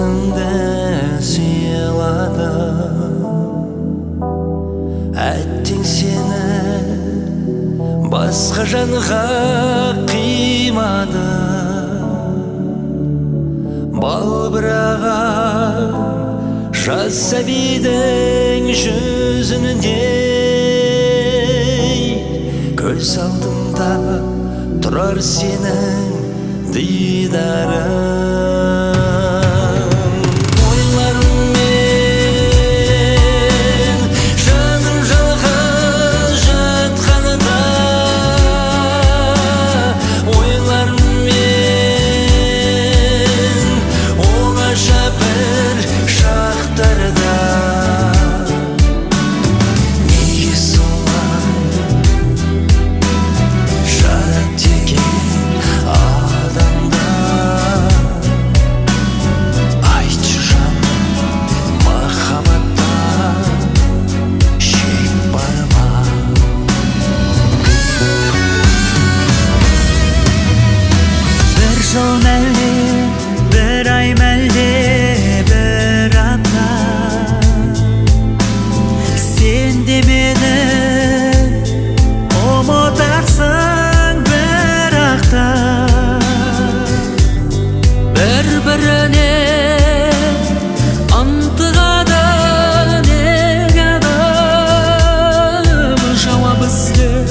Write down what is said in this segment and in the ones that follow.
сенімді сыйлады, әттең сені басқа жанға қимады. Балбыраған жас сәбидің жүзіндей көз алдымда тұрар сенің дидарың. Ойларыммен жаным жалғыз жатқанында, ойларыммен оңаша бір шақтарда неге солай жаратты екен адамда? Айтшы жаным, махаббатта шек бар ма? Бір жыл мәлде, бір ай мәлде, бір апта, сен де мені ұмытарсың бірақта. Бір-біріне ынтығады неге адам, жауап іздеп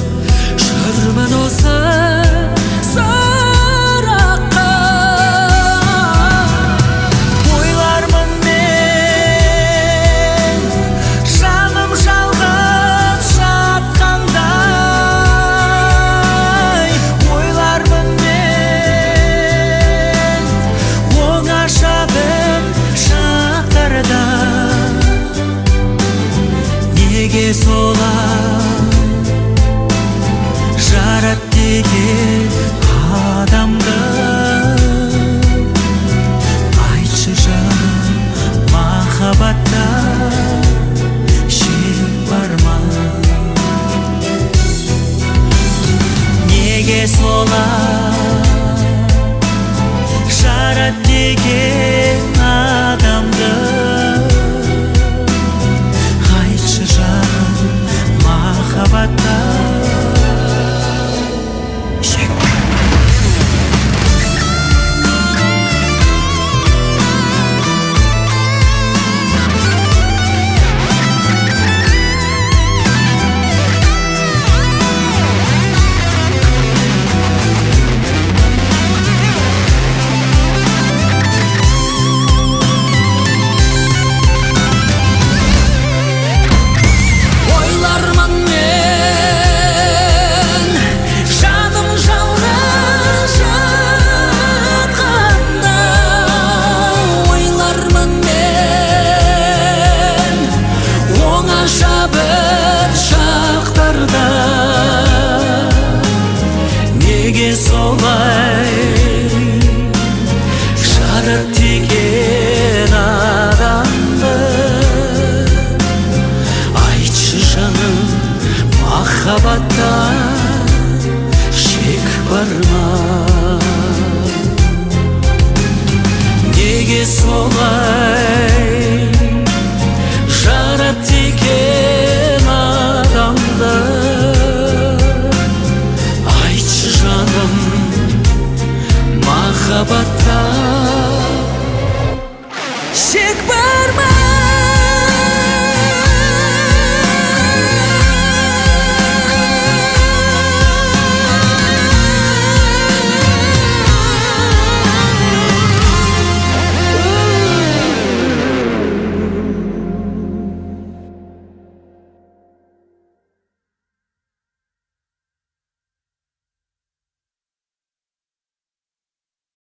жүрмін осы сұраққа. Ойлармын мен жаным жалғыз жатқандай, ойлармын мен оңаша бір шақтарда неге солай жаратты екен адамды? Айтшы жаным, махаббатта шек бар ма? Неге солай жаратты екен адамды? Айтшы жаным, махаббатта шек бар ма? Ойлармын мен жаным жалғыз жатқанда, ойлармын мен оңаша бір шақтарда неге солай жаратты екен адамды? Айтшы жаным, махаббатта шек бар ма? Неге солай